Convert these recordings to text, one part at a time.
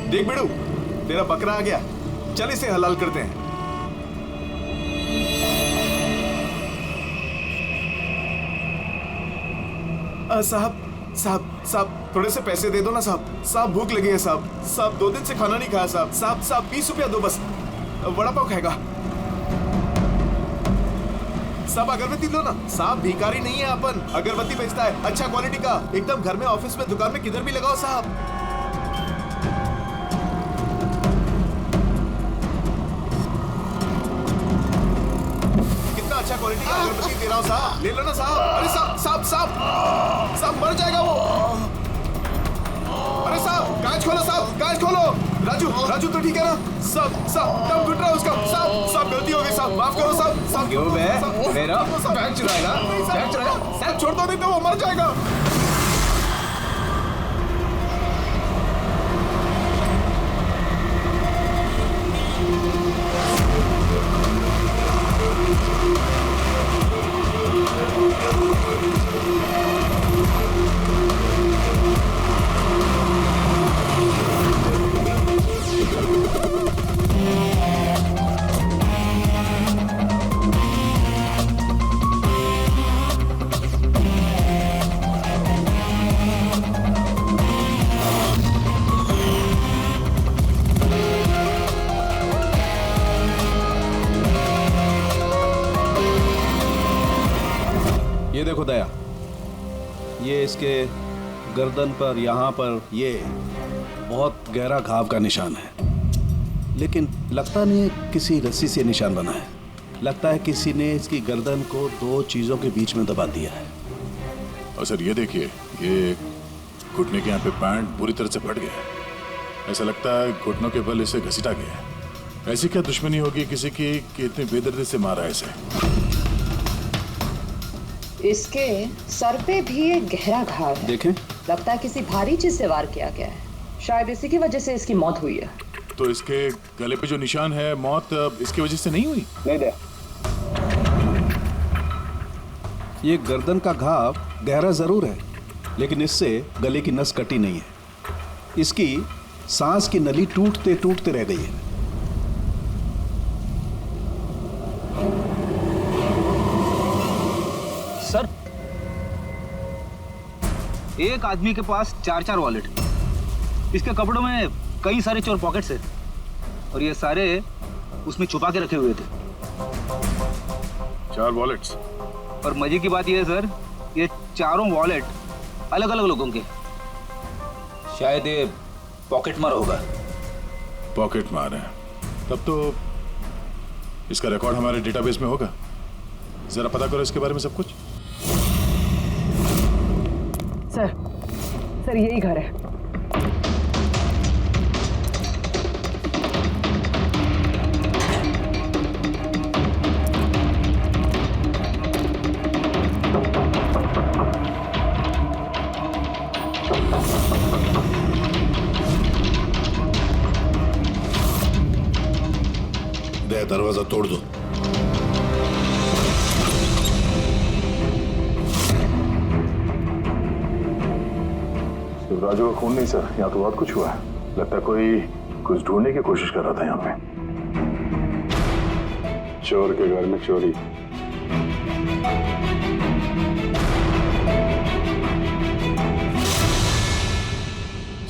देख बिड़ू, तेरा बकरा आ गया, चल इसे हलाल करते हैं। साहब साहब साहब थोड़े से पैसे दे दो ना साहब। साहब भूख लगी है साहब। साहब 2 दिन से खाना नहीं खाया साहब। साहब साहब 20 रुपया दो बस, वड़ा पाव खाएगा। साहब अगरबत्ती लो ना साहब, भिखारी नहीं है अपन, अगरबत्ती बेचता है अच्छा क्वालिटी का, एकदम घर में, ऑफिस में, दुकान में, किधर भी लगाओ साहब। कितना अच्छा क्वालिटी का अगरबत्ती दे रहा हूँ साहब, ले लो ना साहब। अरे साहब साहब साहब साहब मर जाएगा वो। अरे साहब कांच खोलो साहब, कांच खोलो। राजू राजू तो ठीक है ना साहब? साहब दम घुट रहा है उसका साहब। साहब गलती हो गई साहब, माफ करो साहब। साहब क्यों बे? मेरा बैग चुराएगा? बैग चुराएगा? साहब छोड़ दो नहीं तो वो मर जाएगा। ये देखो दया, ये इसके गर्दन पर, यहाँ पर ये बहुत गहरा घाव का निशान है, लेकिन लगता नहीं है किसी रस्सी से निशान बना है। लगता है किसी ने इसकी गर्दन को 2 चीजों के बीच में दबा दिया है। और सर ये देखिए, ये घुटने के यहाँ पे पैंट बुरी तरह से फट गया है। ऐसा लगता है घुटनों के बल इसे घसीटा गया है। ऐसी क्या दुश्मनी होगी किसी की कि इतनी बेदर्दी से मारा है इसे? इसके सर पे भी एक गहरा घाव है। देखें, लगता है किसी भारी चीज से वार किया गया है। शायद इसी की वजह से इसकी मौत हुई है। तो इसके गले पे जो निशान है, मौत इसकी वजह से नहीं हुई? नहीं दे। ये गर्दन का घाव गहरा जरूर है, लेकिन इससे गले की नस कटी नहीं है। इसकी सांस की नली टूटते टूटते रह गई है। सर, एक आदमी के पास 4 वॉलेट, इसके कपड़ों में कई सारे चोर पॉकेट्स हैं और ये सारे उसमें छुपा के रखे हुए थे। 4 वॉलेट्स? और मजे की बात ये है सर, ये चारों वॉलेट अलग अलग लोगों के। शायद ये पॉकेट मार होगा। पॉकेट मार है? तब तो इसका रिकॉर्ड हमारे डेटाबेस में होगा। जरा पता करो इसके बारे में सब कुछ। सर यही घर है। दरवाजा तोड़ दो। राजू का खून नहीं सर, यहाँ तो बहुत कुछ हुआ है। लगता है कोई कुछ ढूंढने की कोशिश कर रहा था यहाँ पे। चोर के घर में चोरी।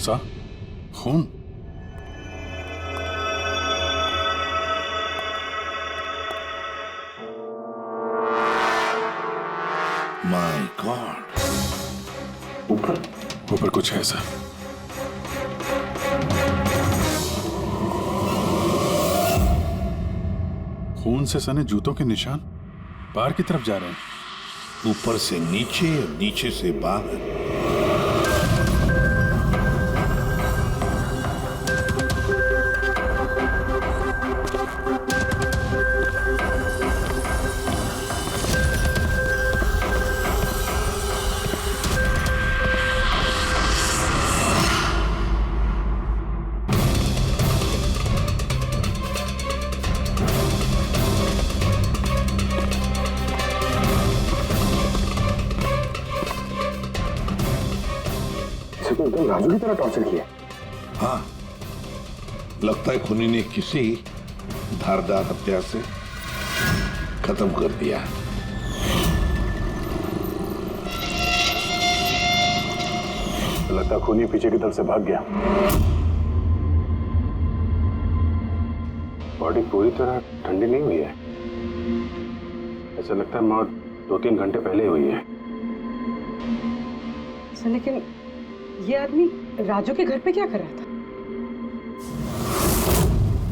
सा खून? My God. ऊपर कुछ है सर। खून से सने जूतों के निशान बाहर की तरफ जा रहे हैं। ऊपर से नीचे और नीचे से बाहर। तो एकदम राजू की तरह टॉर्चर किया। हाँ, लगता है खूनी ने किसी धारदार हत्या से खत्म कर दिया। लगता है खूनी पीछे की तरफ से भाग गया। बॉडी पूरी तरह ठंडी नहीं हुई है। ऐसा लगता है मौत 2-3 घंटे पहले हुई है। सर लेकिन ये आदमी राजू के घर पे क्या कर रहा था?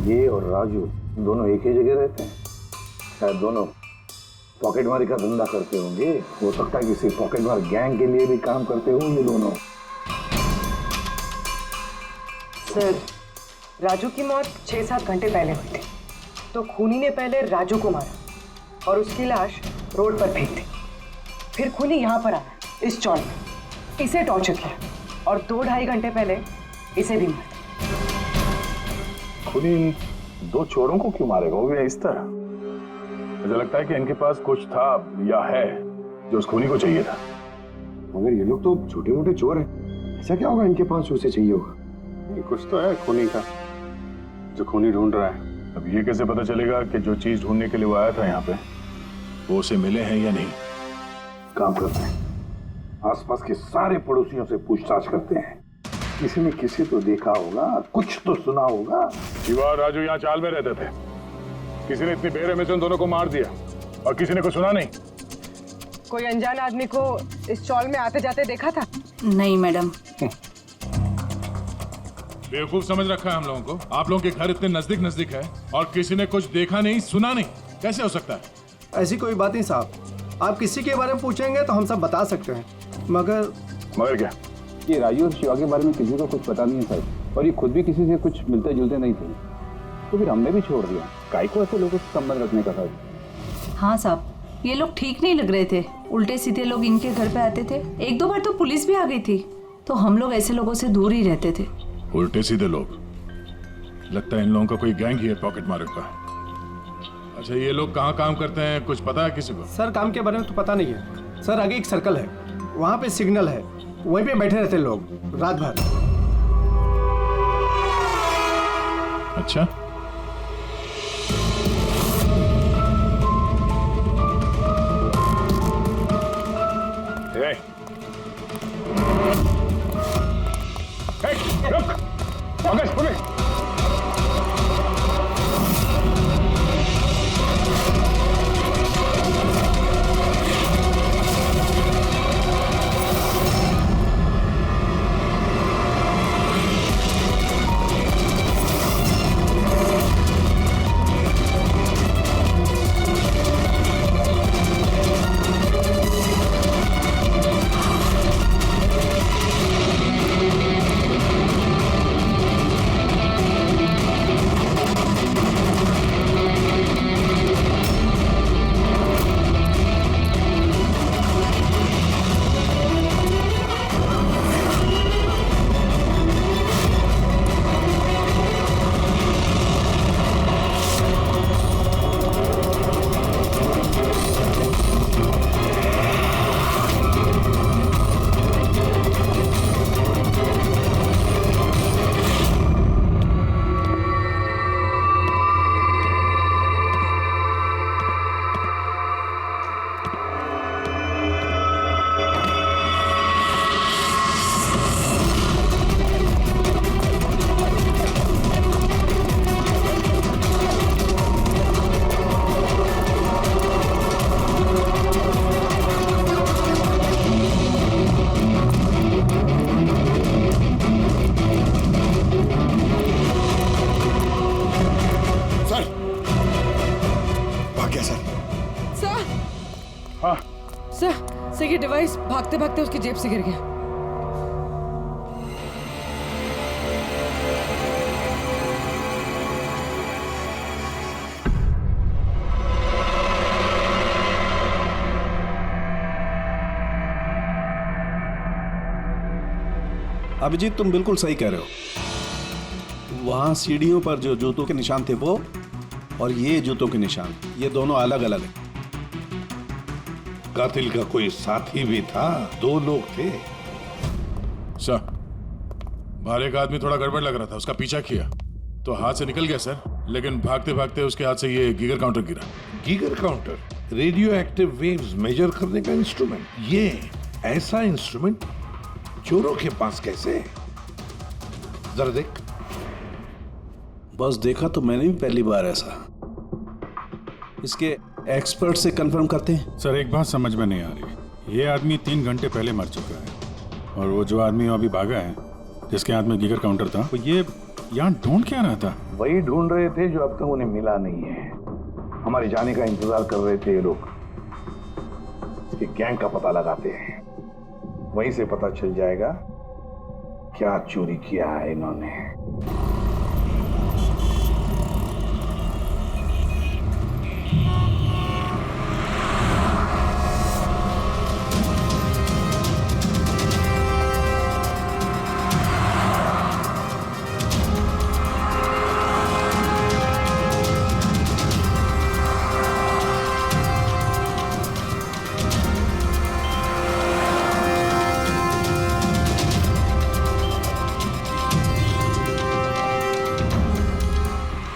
ये और राजू दोनों एक ही जगह रहते हैं। शायद दोनों पॉकेटमारी का धंधा करते होंगे। हो सकता है किसी पॉकेटमार गैंग के लिए भी काम करते हो ये दोनों। सर राजू की मौत 6-7 घंटे पहले हुई थी, तो खूनी ने पहले राजू को मारा और उसकी लाश रोड पर फेंक दी। फिर खूनी यहाँ पर आया इस चौल में, इसे टॉर्चर किया और 2-2.5 घंटे पहले इसे भी मारा। खूनी इन 2 चोरों को क्यों मारेगा, वो भी इस तरह? मुझे लगता है कि इनके पास कुछ था या है जो उस खूनी को चाहिए था। मगर ये लोग तो छोटे मोटे चोर हैं, ऐसा क्या होगा इनके पास जो उसे चाहिए होगा? कुछ तो है खूनी का जो खूनी ढूंढ रहा है। अब ये कैसे पता चलेगा कि जो चीज ढूंढने के लिए वो आया था यहाँ पे वो उसे मिले हैं या नहीं? काम करते हैं, आसपास के सारे पड़ोसियों से पूछताछ करते हैं। किसी ने किसी तो देखा होगा, कुछ तो सुना होगा। शिवा और राजू यहाँ चाल में रहते थे। किसी ने इतनी बेरहमी से उन दोनों को मार दिया और किसी ने कुछ सुना नहीं। कोई अनजान आदमी को इस चौल में आते जाते देखा था? नहीं मैडम। बेवकूफ समझ रखा है हम लोगों को। आप लोगों के घर इतने नजदीक नजदीक है और किसी ने कुछ देखा नहीं सुना नहीं, कैसे हो सकता है? ऐसी कोई बात नहीं साहब, आप किसी के बारे में पूछेंगे तो हम सब बता सकते हैं। मगर क्या? ये राजू और शिवा के बारे में किसी को कुछ पता नहीं है सर, और ये खुद भी किसी से कुछ मिलते जुलते नहीं थे, तो फिर हमने भी छोड़ दिया। काहे को ऐसे लोगों से संबंध रखने का सर? हाँ साहब, ये लोग ठीक नहीं लग रहे थे। उल्टे सीधे लोग इनके घर पे आते थे। 1-2 बार तो पुलिस भी आ गई थी, तो हम लोग ऐसे लोगों से दूर ही रहते थे। उल्टे सीधे लोग? लगता है इन लोगों का कोई गैंग ही है पॉकेट मारो का। अच्छा ये लोग कहाँ काम करते हैं, कुछ पता है किसी को? सर काम के बारे में तो पता नहीं है सर। आगे एक सर्कल है, वहाँ पे सिग्नल है, वहीं पे बैठे रहते लोग रात भर। अच्छा रुक, पुलिस। सर ये डिवाइस भागते भागते उसकी जेब से गिर गया। अभिजीत तुम बिल्कुल सही कह रहे हो। वहां सीढ़ियों पर जो जूतों के निशान थे वो, और ये जूतों के निशान, ये दोनों अलग अलग हैं। कातिल का कोई साथी भी था, 2 लोग थे। सर बाहर एक आदमी थोड़ा गड़बड़ लग रहा था, उसका पीछा किया तो हाथ से निकल गया सर, लेकिन भागते भागते उसके हाथ से ये गीगर काउंटर गिरा। Geiger counter radioactive waves measure करने का इंस्ट्रूमेंट। ये ऐसा इंस्ट्रूमेंट चोरों के पास कैसे है? जरा देख। बस देखा तो मैंने भी पहली बार ऐसा। इसके एक्सपर्ट से कंफर्म करते हैं। सर एक बात समझ में नहीं आ रही, ये आदमी 3 घंटे पहले मर चुका है और वो जो आदमी अभी भागा है जिसके हाथ में गीगर काउंटर था, तो ये यहाँ ढूंढ क्या रहा था? वही ढूंढ रहे थे जो अब तक उन्हें मिला नहीं है। हमारे जाने का इंतजार कर रहे थे ये लोग। इसके गैंग का पता लगाते हैं, वहीं से पता चल जाएगा क्या चोरी किया है इन्होंने।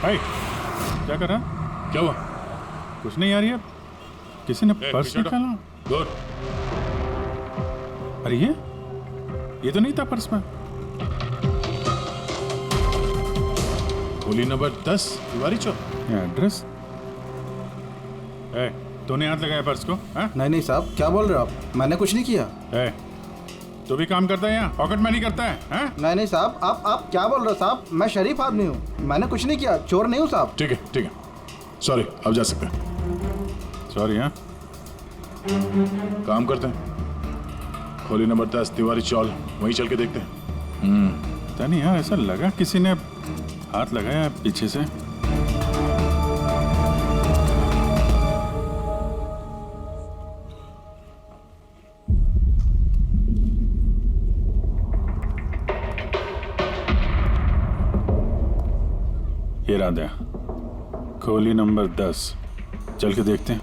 भाई क्या कर रहा? क्या हुआ? कुछ नहीं यार, ये किसी ने पर्स पीछे हटो। निकाला। दूर। अरे ये तो नहीं था पर्स में। गोली नंबर 10 तिवारी चौक। ये एड्रेस। तूने हाथ लगाया पर्स को? नहीं नहीं साहब, क्या बोल रहे हो आप? मैंने कुछ नहीं किया। तू भी काम करता है यहाँ, पॉकेट मनी करता है? नहीं नहीं साहब, आप क्या बोल रहे हो साहब? मैं शरीफ आदमी हूँ, मैंने कुछ नहीं किया, चोर नहीं हूँ साहब। ठीक है सॉरी, अब जा सकते हैं। सॉरी। हाँ काम करते हैं, खोली नंबर 10 तिवारी चौल, वहीं चल के देखते हैं। पता नहीं यार, ऐसा लगा किसी ने हाथ लगाया पीछे से। ये राधा, खोली नंबर 10, चल के देखते हैं।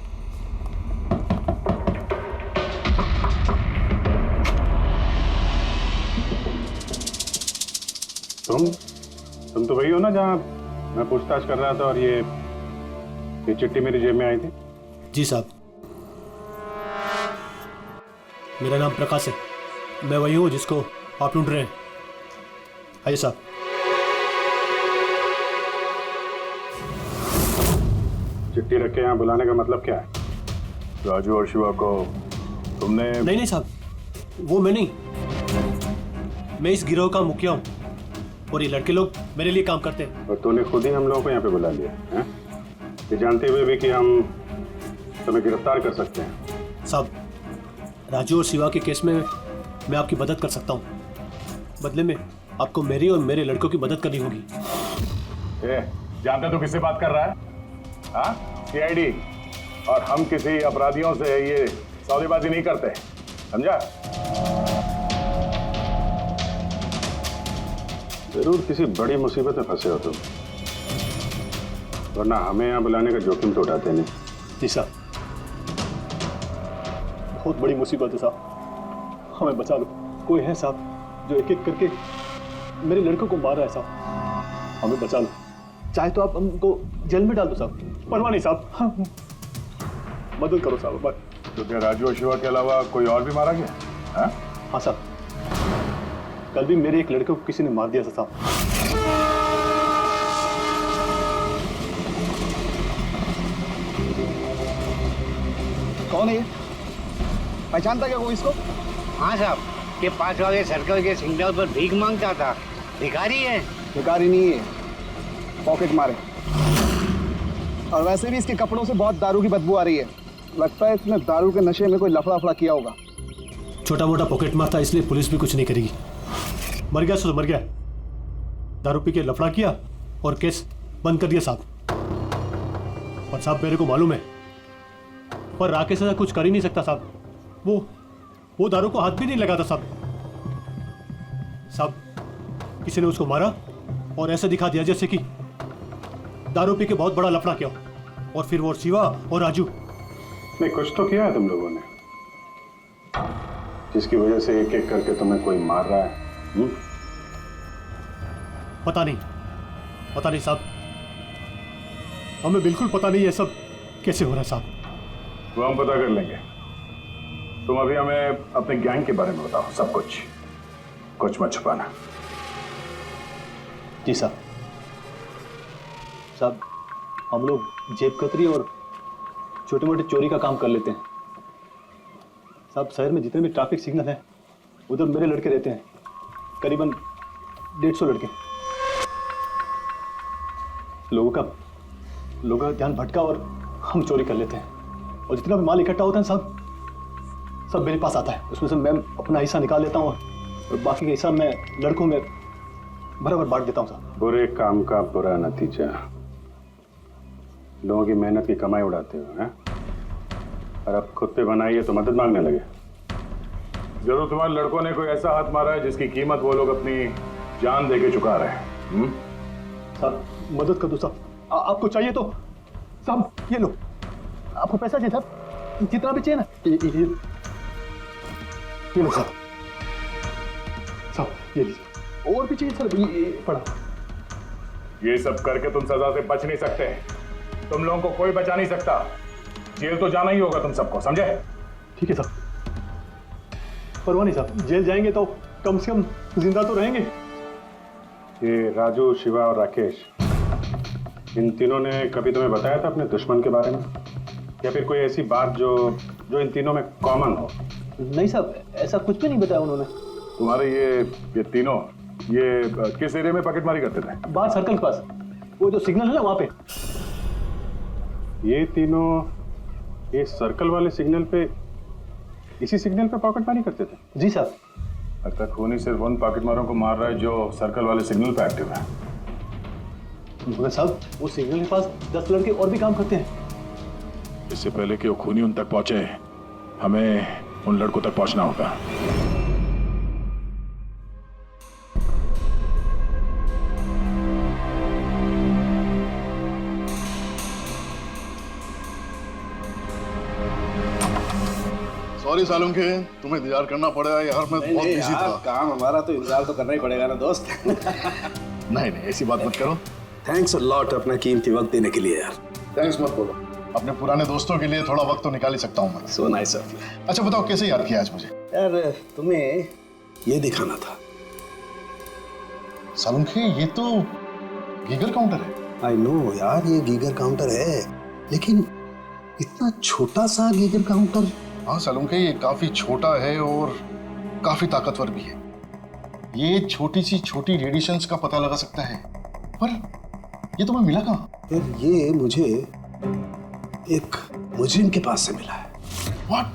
तुम तो वही हो ना जहाँ मैं पूछताछ कर रहा था और ये चिट्ठी मेरी जेब में आई थी? जी साहब, मेरा नाम प्रकाश है, मैं वही हूँ जिसको आप ढूंढ रहे हैं। आइए साहब। चिट्ठी रख के यहाँ बुलाने का मतलब क्या है? राजू और शिवा को तुमने? नहीं साहब, वो मैं नहीं, मैं इस गिरोह का मुखिया हूँ और ये लड़के लोग मेरे लिए काम करते हैं। और तूने खुद ही हम लोगों को यहाँ पे बुला लिया है, ये जानते हुए भी कि हम तुम्हें गिरफ्तार कर सकते हैं। साहब, राजू और शिवा के केस में मैं आपकी मदद कर सकता हूँ, बदले में आपको मेरी और मेरे लड़कों की मदद करनी होगी। जानते तो किससे बात कर रहा है? हाँ, सीआईडी। और हम किसी अपराधियों से ये सौदेबाजी नहीं करते, समझा? जरूर किसी बड़ी मुसीबत में फंसे हो तुम, वरना हमें यहाँ बुलाने का जोखिम तो उठाते नहीं। जी साहब, बहुत बड़ी मुसीबत है साहब, हमें बचा लो। कोई है साहब जो एक एक करके मेरे लड़कों को मार रहा है साहब, हमें बचा लो। चाहे तो आप हमको जेल में डाल दो साहब, परवाह नहीं साहब, हाँ, मदद करो साहब। बस। तो क्या राजू और शिवा के अलावा कोई और भी मारा गया? हाँ साहब, कल भी मेरे एक लड़के को किसी ने मार दिया था साहब। कौन है ये? पहचानता क्या कोई इसको? हाँ साहब, के पास वाले सर्कल के सिग्नल पर भीख मांगता था। भिखारी है? भिखारी नहीं है, पॉकेट मारे। और वैसे भी इसके कपड़ों से बहुत दारू की बदबू आ रही है, लगता है इसने दारू के नशे में कोई लफड़ा किया होगा। छोटा मोटा पॉकेट मार था, इसलिए पुलिस भी कुछ नहीं करेगी। मर गया सो मर गया, दारू पी के लफड़ा किया और केस बंद कर दिया साहब। और साहब मेरे को मालूम है, पर राकेश ऐसा कुछ कर ही नहीं सकता साहब, वो दारू को हाथ भी नहीं लगाता साहब। किसी ने उसको मारा और ऐसे दिखा दिया जैसे कि दारू पी के बहुत बड़ा लफड़ा किया, और फिर वो शिवा और राजू। नहीं, कुछ तो किया है तुम लोगों ने, जिसकी वजह से एक एक करके तुम्हें कोई मार रहा है। पता नहीं, पता नहीं साहब, हमें बिल्कुल पता नहीं ये सब कैसे हो रहा है साहब। वो हम पता कर लेंगे। तुम अभी हमें अपने गैंग के बारे में बताओ, सब कुछ, कुछ मत छुपाना। जी साहब। साहब हम लोग जेब कतरी और छोटे मोटे चोरी का काम कर लेते हैं साहब। शहर में जितने भी ट्रैफिक सिग्नल हैं उधर मेरे लड़के रहते हैं, करीबन 150 लड़के। लोगों का ध्यान भटका और हम चोरी कर लेते हैं, और जितना भी माल इकट्ठा होता है साहब सब मेरे पास आता है। उसमें से मैं अपना हिस्सा निकाल लेता हूँ और बाकी का हिस्सा मैं लड़कों में बराबर बांट देता हूँ साहब। बुरे काम का बुरा नतीजा, लोगों की मेहनत की कमाई उड़ाते हो हैं, और अब खुद पे बनाई है तो मदद मांगने लगे। जरूर तुम्हारे लड़कों ने कोई ऐसा हाथ मारा है जिसकी कीमत वो लोग अपनी जान देके चुका रहे हैं। साहब मदद कर दो साहब, आपको चाहिए तो साहब ये लो, आपको पैसा चाहिए साहब, जितना भी चाहिए ना ये लो साहब। साहब ये लीजिए, और भी चाहिए सर, ये पड़ा। ये सब करके तुम सजा से बच नहीं सकते, तुम लोगों को कोई बचा नहीं सकता। जेल तो जाना ही होगा तुम सबको, समझे? ठीक है साहब, परवाह नहीं साहब, जेल जाएंगे तो कम से कम जिंदा तो रहेंगे। ये राजू, शिवा और राकेश, इन तीनों ने कभी तुम्हें बताया था अपने दुश्मन के बारे में, या फिर कोई ऐसी बात जो इन तीनों में कॉमन हो? नहीं साहब, ऐसा कुछ भी नहीं बताया उन्होंने। तुम्हारे ये तीनों ये किस एरिया में पॉकेटमारी करते थे? बाहर सर्कल के पास, वो जो सिग्नल है ना वहां पे। ये तीनों ये सर्कल वाले सिग्नल पे, इसी सिग्नल पे पॉकेटमारी करते थे? जी साहब। अब तक खूनी सिर्फ उन पॉकेटमारों को मार रहा है जो सर्कल वाले सिग्नल पे एक्टिव है। मगर साहब वो सिग्नल के पास 10 लड़के और भी काम करते हैं। इससे पहले कि वो खूनी उन तक पहुंचे, हमें उन लड़कों तक पहुंचना होगा। सॉरी सालुम के, तुम्हें इंतजार करना पड़ेगा यार, मैं बहुत बिजी था। काम हमारा तो इंतजार तो करना ही पड़ेगा ना दोस्त। नहीं ऐसी बात मत करो। थैंक्स अ लॉट अपना कीमती वक्त देने के लिए यार। थैंक्स मत बोलो, अपने पुराने दोस्तों के लिए थोड़ा वक्त तो निकाल ही सकता हूँ मैं। So nice of you. अच्छा बताओ कैसे याद किया आज मुझे? यार तुम्हें ये दिखाना था। सालुम के, ये तो गीगर काउंटर है। आई नो यार, ये गीगर काउंटर है, लेकिन इतना छोटा सा गीगर काउंटर। हाँ सालुम के, ये काफी छोटा है और काफी ताकतवर भी है। ये छोटी सी छोटी रेडिएशंस का पता लगा सकता है, पर ये तुम्हें मिला कहाँ? यार ये मुझे एक मुजरिम के पास से मिला है। व्हाट?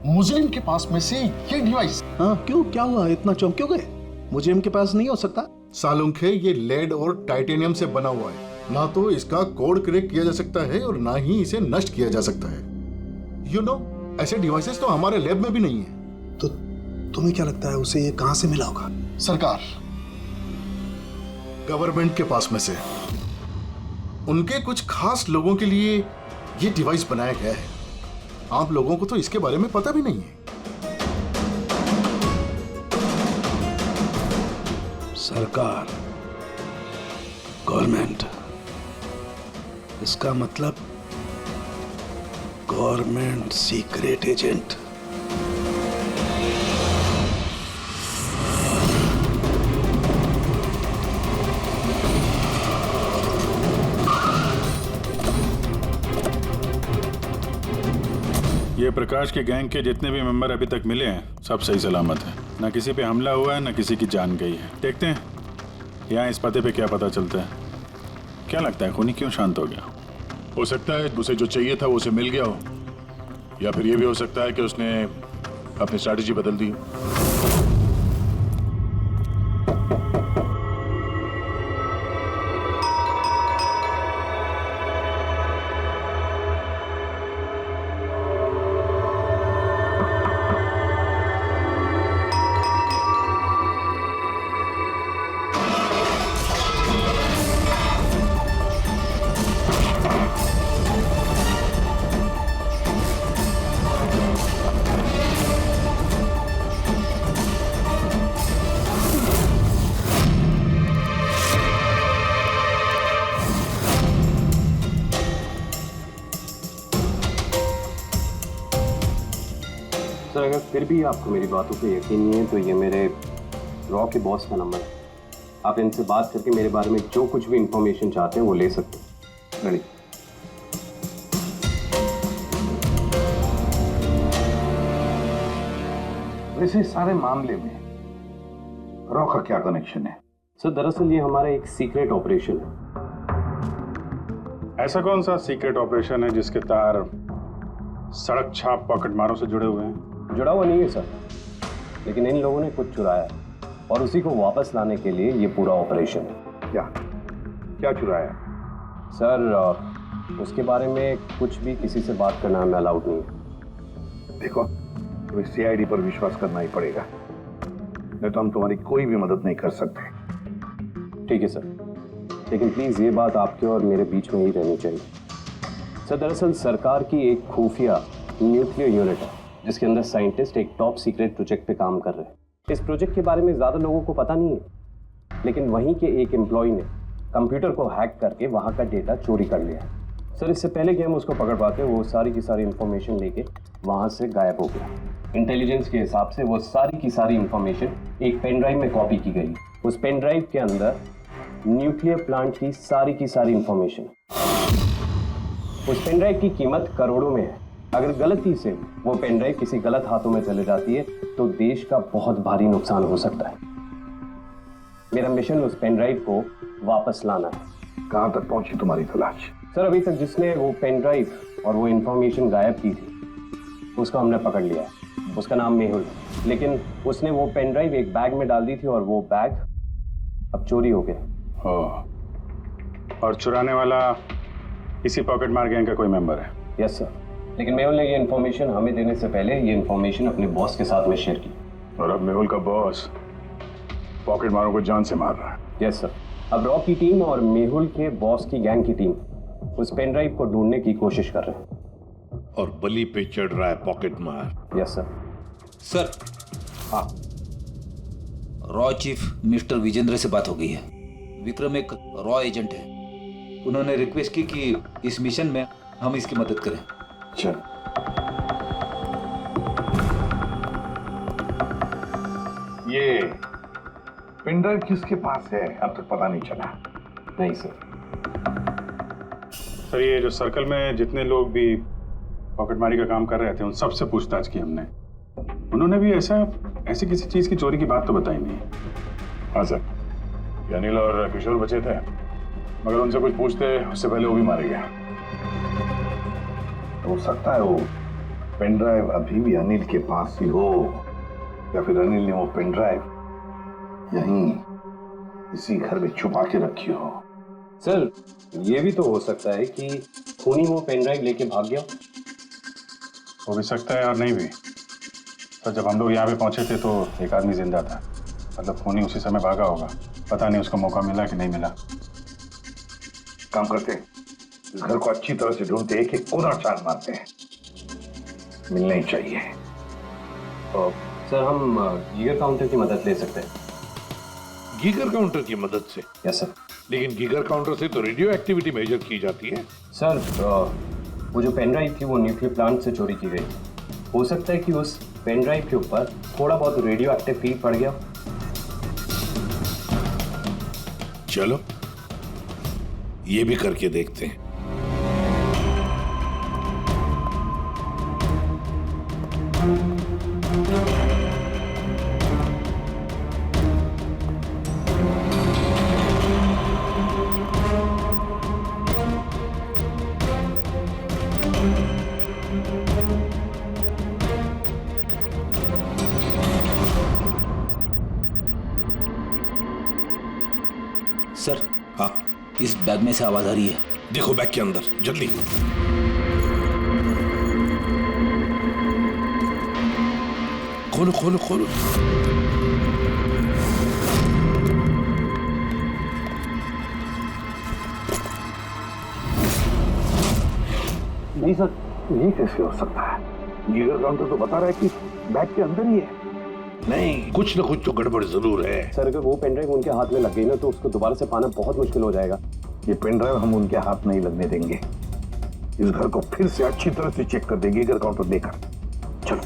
मुजरिम के पास में से ये डिवाइस? हाँ क्यों, क्या हुआ, इतना चौंक क्यों गए? मुजरिम के पास नहीं हो सकता? सालुंखे, ये लेड और टाइटेनियम से बना हुआ है, ना तो इसका कोड क्रैक किया जा सकता है और ना ही इसे नष्ट किया जा सकता है। You know, ऐसे डिवाइसेस तो हमारे लैब में भी नहीं है। तो तुम्हें क्या लगता है उसे ये कहां से मिला होगा? सरकार, गवर्नमेंट के पास में से उनके कुछ खास लोगों के लिए ये डिवाइस बनाया गया है। आप लोगों को तो इसके बारे में पता भी नहीं है। सरकार, गवर्नमेंट, इसका मतलब गवर्नमेंट सीक्रेट एजेंट। ये प्रकाश के गैंग के जितने भी मेंबर अभी तक मिले हैं सब सही सलामत हैं। ना किसी पे हमला हुआ है, ना किसी की जान गई है। देखते हैं यहाँ इस पते पे क्या पता चलता है। क्या लगता है खूनी क्यों शांत हो गया? हो सकता है उसे जो चाहिए था वो उसे मिल गया हो, या फिर ये भी हो सकता है कि उसने अपनी स्ट्रैटेजी बदल दी। फिर भी आपको मेरी बातों पे यकीन नहीं है तो ये मेरे रॉ के बॉस का नंबर है। आप इनसे बात करके मेरे बारे में जो कुछ भी इंफॉर्मेशन चाहते हैं वो ले सकते हैं। रेडी। वैसे इस सारे मामले में रॉ का क्या कनेक्शन है? सर दरअसल ये हमारा एक सीक्रेट ऑपरेशन है। ऐसा कौन सा सीक्रेट ऑपरेशन है जिसके तार सड़क छाप पॉकेट मारों से जुड़े हुए हैं? जुड़ा हुआ नहीं है सर, लेकिन इन लोगों ने कुछ चुराया और उसी को वापस लाने के लिए ये पूरा ऑपरेशन है। क्या क्या चुराया? सर उसके बारे में कुछ भी किसी से बात करना हमें अलाउड नहीं है। देखो, तुम्हें सीआईडी पर विश्वास करना ही पड़ेगा, नहीं तो हम तुम्हारी कोई भी मदद नहीं कर सकते। ठीक है सर, लेकिन प्लीज ये बात आपके और मेरे बीच में ही रहनी चाहिए। सर दरअसल सरकार की एक खुफिया न्यूक्लियर यूनिट है जिसके अंदर साइंटिस्ट एक टॉप सीक्रेट प्रोजेक्ट पे काम कर रहे हैं। इस प्रोजेक्ट के बारे में ज्यादा लोगों को पता नहीं है, लेकिन वहीं के एक एम्प्लॉय ने कंप्यूटर को हैक करके वहां का डेटा चोरी कर लिया। सर इससे पहले कि हम उसको पकड़ पाते वो सारी की सारी इंफॉर्मेशन लेके वहां से गायब हो गया। इंटेलिजेंस के हिसाब से वो सारी की सारी इंफॉर्मेशन एक पेन ड्राइव में कॉपी की गई। उस पेन ड्राइव के अंदर न्यूक्लियर प्लांट की सारी इंफॉर्मेशन। उस पेन ड्राइव की कीमत करोड़ों में है। अगर गलती से वो पेन ड्राइव किसी गलत हाथों में चले जाती है तो देश का बहुत भारी नुकसान हो सकता है। मेरा मिशन उस पेन ड्राइव को वापस लाना है। कहां तक पहुंची तुम्हारी तलाश? सर अभी तक जिसने वो पेन ड्राइव और वो इंफॉर्मेशन गायब की थी उसको हमने पकड़ लिया है। उसका नाम मेहुल, लेकिन उसने वो पेन ड्राइव एक बैग में डाल दी थी और वो बैग अब चोरी हो गया। और चुराने वाला इसी पॉकेट मार गैंग का कोई मेंबर है? यस सर, लेकिन मेहुल ने ये इन्फॉर्मेशन हमें देने से पहले ये इन्फॉर्मेशन अपने बॉस के साथ में शेयर की। और अब मेहुल का बॉस पॉकेट मारों को जान से मार रहा है। यस सर, अब रॉ की टीम और मेहुल के बॉस की गैंग की टीम उस पेन ड्राइव को ढूंढने की कोशिश कर रहे हैं। और बलि पे चढ़ रहा है पॉकेट मार। Yes sir. सर हाँ, रॉ चीफ मिस्टर विजेंद्र से बात हो गई है। विक्रम एक रॉ एजेंट है। उन्होंने रिक्वेस्ट की कि इस मिशन में हम इसकी मदद करें। चल। ये पेन ड्राइव किसके पास है अब तक पता नहीं चला? नहीं सर। सर ये जो सर्कल में जितने लोग भी पॉकेटमारी का काम कर रहे थे उन सबसे पूछताछ की हमने। उन्होंने भी ऐसी किसी चीज की चोरी की बात तो बताई नहीं। हाँ सर, ये अनिल और किशोर बचे थे, मगर उनसे कुछ पूछते उससे पहले वो भी मारे गया। हो सकता है वो पेन ड्राइव अभी भी अनिल के पास ही हो, या फिर अनिल ने वो पेन ड्राइव यहीं इसी घर में छुपा के रखी हो। सर ये भी तो हो सकता है कि खूनी वो पेन ड्राइव लेके भाग गया। हो भी सकता है और नहीं भी। तो जब हम लोग यहाँ पे पहुंचे थे तो एक आदमी जिंदा था, मतलब खूनी उसी समय भागा होगा। पता नहीं उसको मौका मिला कि नहीं मिला। काम करते हैं, इस घर को अच्छी तरह से ढूंढते, एक एक कोना छान मारते हैं। मिलना ही चाहिए। तो सर हम गीगर काउंटर की मदद ले सकते हैं। गीगर काउंटर की मदद से? Yes sir. लेकिन गीगर काउंटर से तो रेडियो एक्टिविटी मेजर की जाती है। सर वो जो पेन ड्राइव थी वो न्यूक्लियर प्लांट से चोरी की गई। हो सकता है कि उस पेन ड्राइव के ऊपर थोड़ा बहुत रेडियो एक्टिव फील पड़ गया। चलो ये भी करके देखते हैं। सर हाँ, इस बैग में से आवाज आ रही है। देखो बैग के अंदर, जल्दी। खोलो खोलो खोलो। नहीं सर, ये कैसे हो सकता है? गीगर काउंटर तो बता रहा है कि बैग के अंदर ही है। नहीं, कुछ ना कुछ तो गड़बड़ जरूर है। सर अगर वो पेन ड्राइव उनके हाथ में लग गई ना तो उसको दोबारा से पाना बहुत मुश्किल हो जाएगा। ये पेन ड्राइव हम उनके हाथ नहीं लगने देंगे। इस घर को फिर से अच्छी तरह से चेक कर देंगे गीगर काउंटर देकर। चलो।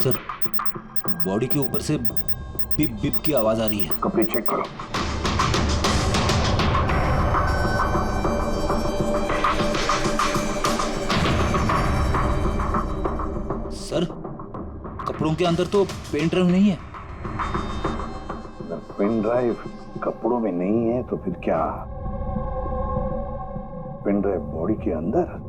सर, बॉडी के ऊपर से बिप बिप की आवाज आ रही है। कपड़े चेक करो। सर, कपड़ों के अंदर तो पेन ड्राइव नहीं है। पेन ड्राइव कपड़ों में नहीं है तो फिर क्या? पेन ड्राइव बॉडी के अंदर?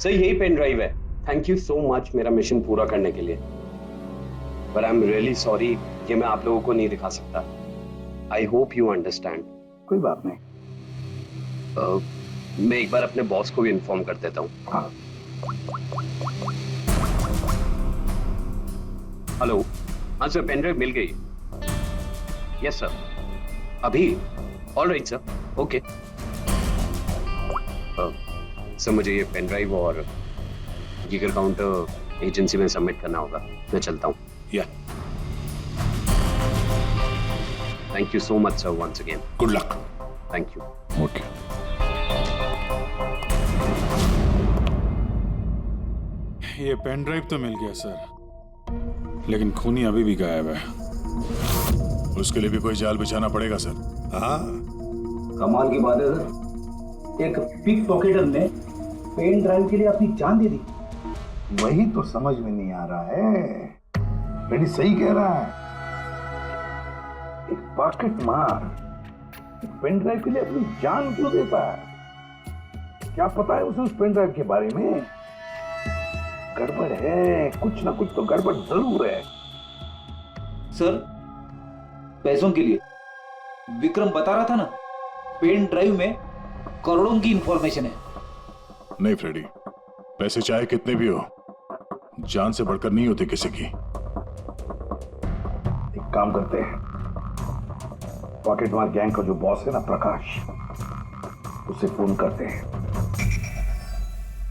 सर यही पेन ड्राइव है। थैंक यू सो मच मेरा मिशन पूरा करने के लिए। पर आई एम रियली सॉरी, ये मैं आप लोगों को नहीं दिखा सकता। I hope you understand. कोई बात नहीं। मैं एक बार अपने बॉस को भी इन्फॉर्म कर देता हूँ। हेलो, हाँ सर, पेन ड्राइव मिल गई। यस सर, अभी? All right sir, okay. Sir मुझे ये पेन ड्राइव और लीगल काउंटर एजेंसी में सबमिट करना होगा। मैं चलता हूँ। Yeah thank you so much sir once again. Good luck. Thank you. Okay. ये पेन ड्राइव तो मिल गया सर, लेकिन खूनी अभी भी गायब है। उसके लिए भी कोई जाल बिछाना पड़ेगा सर। हाँ, कमाल की बात है सर, एक पिक पॉकेटर ने पेन ड्राइव के लिए अपनी जान दे दी। वही तो समझ में नहीं आ रहा है। बेटी सही कह रहा है। एक पॉकेट मार एक पेन ड्राइव के लिए अपनी जान क्यों देता है? क्या पता है उसे उस पेन ड्राइव के बारे में? गड़बड़ है, कुछ ना कुछ तो गड़बड़ जरूर है। सर, पैसों के लिए विक्रम बता रहा था ना, पेन ड्राइव में करोड़ों की इंफॉर्मेशन है। नहीं फ्रेडी, पैसे चाहे कितने भी हो, जान से बढ़कर नहीं होते किसी की। एक काम करते हैं, पॉकेट मार गैंग का जो बॉस है ना प्रकाश, उसे फोन करते हैं।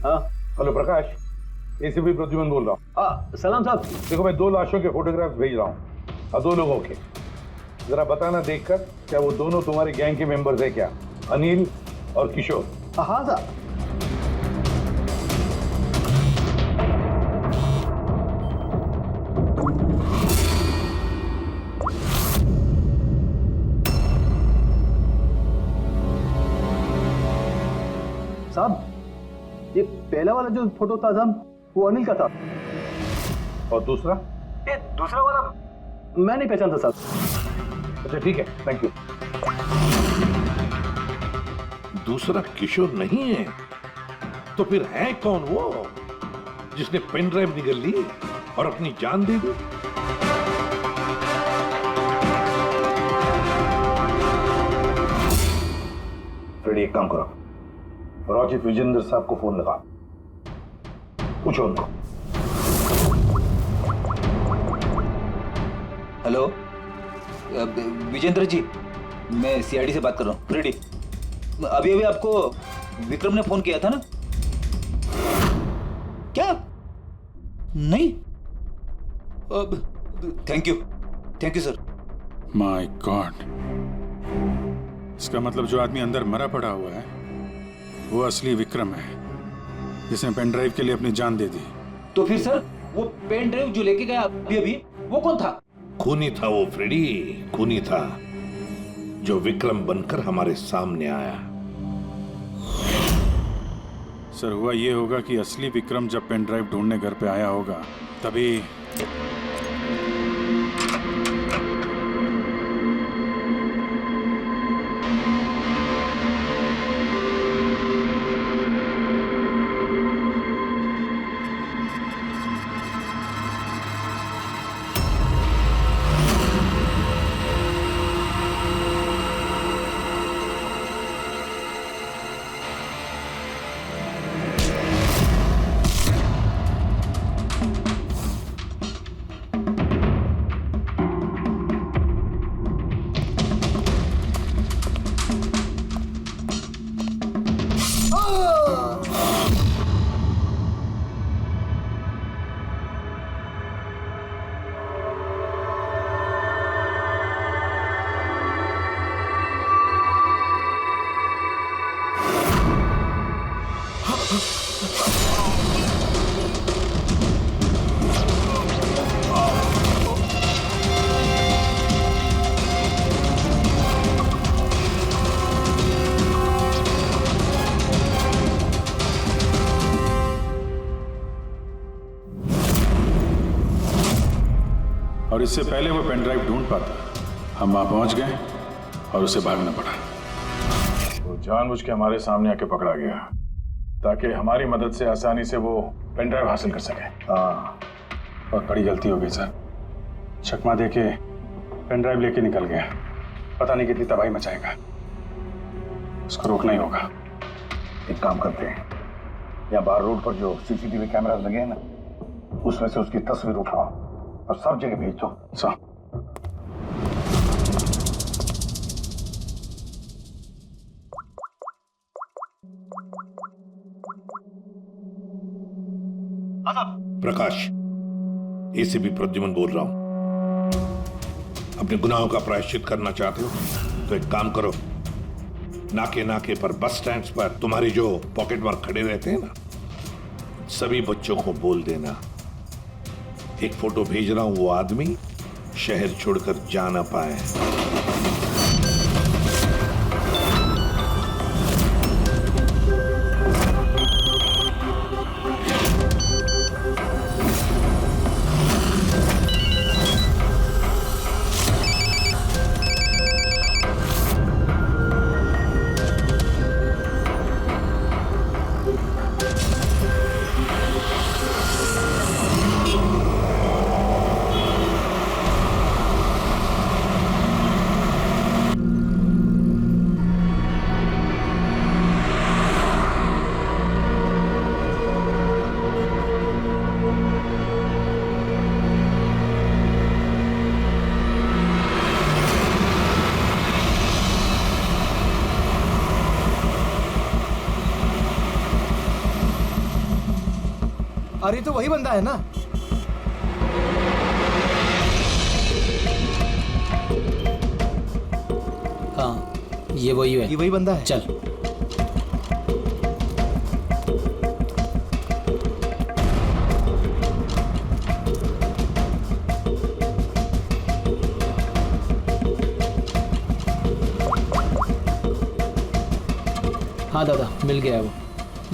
हाँ हेलो प्रकाश, एसीपी प्रद्युमन बोल रहा हूँ। हाँ सलाम साहब। देखो मैं 2 लाशों के फोटोग्राफ्स भेज रहा हूँ और 2 लोगों के। जरा बताना देखकर क्या वो दोनों तुम्हारे गैंग के मेंबर्स है क्या? अनिल और किशोर। हाँ साहब। साहब, ये पहला वाला जो फोटो था साहब, वो अनिल का था। और दूसरा? ये दूसरा वाला मैं नहीं पहचानता साहब। अच्छा ठीक है, थैंक यू। दूसरा किशोर नहीं है तो फिर है कौन वो जिसने पेन ड्राइव निगल ली और अपनी जान दे दी? फ्रेडी एक काम करो, राजीव विजेंद्र साहब को फोन लगा, पूछो उनको। हेलो विजेंद्र जी, मैं सीआईडी से बात कर रहा हूँ। फ्रेडी, अभी अभी आपको विक्रम ने फोन किया था ना? क्या? नहीं? Thank you sir. My God, इसका मतलब जो आदमी अंदर मरा पड़ा हुआ है वो असली विक्रम है, जिसने पेन ड्राइव के लिए अपनी जान दे दी। तो फिर सर वो पेन ड्राइव जो लेके गया अभी अभी, वो कौन था? खूनी था वो फ्रेडी, खूनी था जो विक्रम बनकर हमारे सामने आया। सर हुआ ये होगा कि असली विक्रम जब पेन ड्राइव ढूंढने घर पे आया होगा तभी। और इससे पहले वो पेन ड्राइव ढूंढ पाता, हम वहां पहुंच गए और उसे भागना पड़ा। वो जानबूझ के हमारे सामने आके पकड़ा गया ताकि हमारी मदद से आसानी से वो पेन ड्राइव हासिल कर सके। हाँ, बहुत बड़ी गलती हो गई सर। चकमा दे के पेन ड्राइव लेके निकल गया, पता नहीं कितनी तबाही मचाएगा। उसको रोकना ही होगा। एक काम करते हैं, यहाँ बाहर रोड पर जो सीसीटीवी कैमरा लगे हैं ना, उसमें से उसकी तस्वीर उठाओ और सब जगह भेज दो। सर प्रकाश, एसीपी प्रद्युमन बोल रहा हूं। अपने गुनाहों का प्रायश्चित करना चाहते हो तो एक काम करो, नाके नाके पर, बस स्टैंड पर तुम्हारे जो पॉकेट मार खड़े रहते हैं ना, सभी बच्चों को बोल देना एक फोटो भेज रहा हूं, वो आदमी शहर छोड़कर जा ना पाए। अरे तो वही बंदा है ना? हाँ, ये वही है। ये वही बंदा है। चल। हाँ दादा, मिल गया है वो।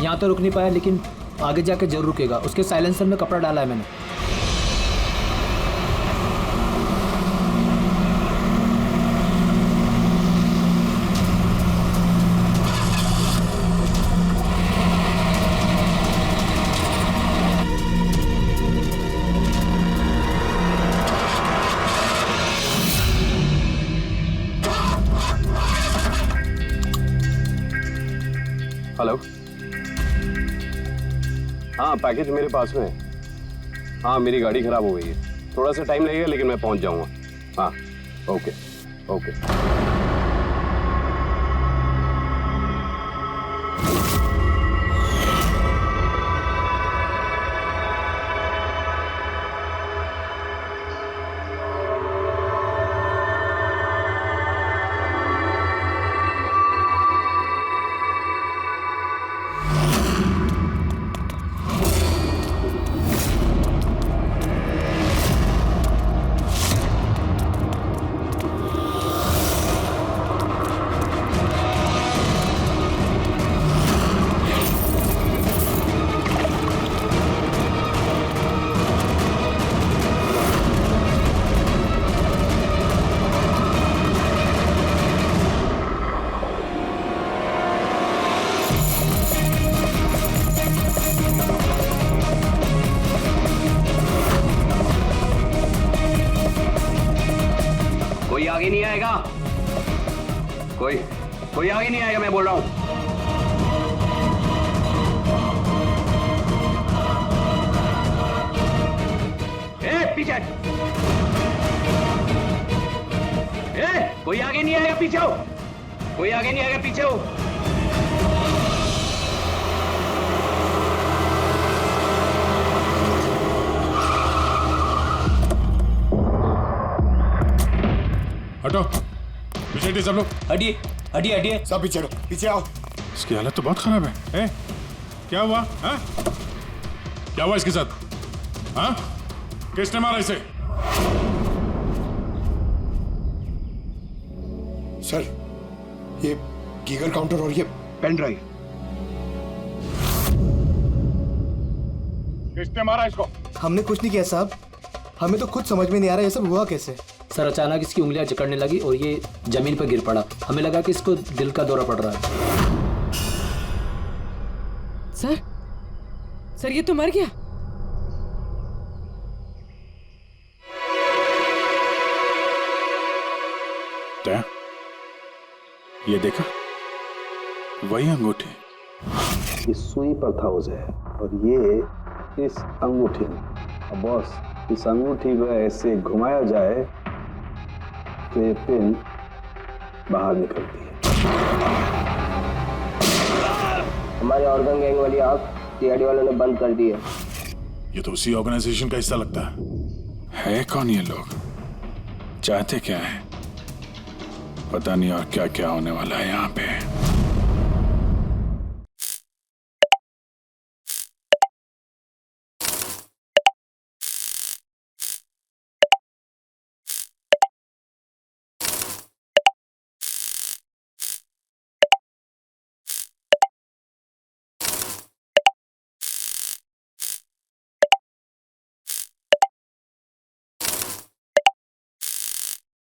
यहाँ तो रुक नहीं पाया, लेकिन आगे जाके जरूर रुकेगा। उसके साइलेंसर में कपड़ा डाला है मैंने। हेलो, हाँ पैकेज मेरे पास में है। हाँ, मेरी गाड़ी खराब हो गई है, थोड़ा सा टाइम लगेगा लेकिन मैं पहुंच जाऊंगा। हाँ, ओके ओके। कोई आगे नहीं आएगा, कोई आगे नहीं आएगा, मैं बोल रहा हूं। पीछे, कोई आगे नहीं आएगा, पीछे हो। कोई आगे नहीं आएगा, पीछे हो। हटो, पीछे हटिए सब लोग। हटिए हटिए हटिए, सब पीछे हटो, पीछे आओ। इसकी हालत तो बहुत खराब है। क्या हुआ? हाँ? क्या हुआ इसके साथ? हाँ? किसने मारा इसे? सर, ये गीगर काउंटर और ये पेन ड्राइव। किसने मारा इसको? हमने कुछ नहीं किया साहब, हमें तो खुद समझ में नहीं आ रहा ये सब हुआ कैसे। सर अचानक इसकी उंगलियां जकड़ने लगी और ये जमीन पर गिर पड़ा। हमें लगा कि इसको दिल का दौरा पड़ रहा है। सर ये तो मर गया। दया, ये देखा, वही अंगूठी। इस सुई पर था उसे और ये इस अंगूठी में। अब बॉस, इस अंगूठी को ऐसे घुमाया जाए तो ये पिन बाहर निकलती है। हमारे ऑर्गन गैंग वाली आग सीआईडी वालों ने बंद कर दी है। ये तो उसी ऑर्गेनाइजेशन का हिस्सा लगता है कौन ये लोग, चाहते क्या है पता नहीं, और क्या क्या होने वाला है यहाँ पे।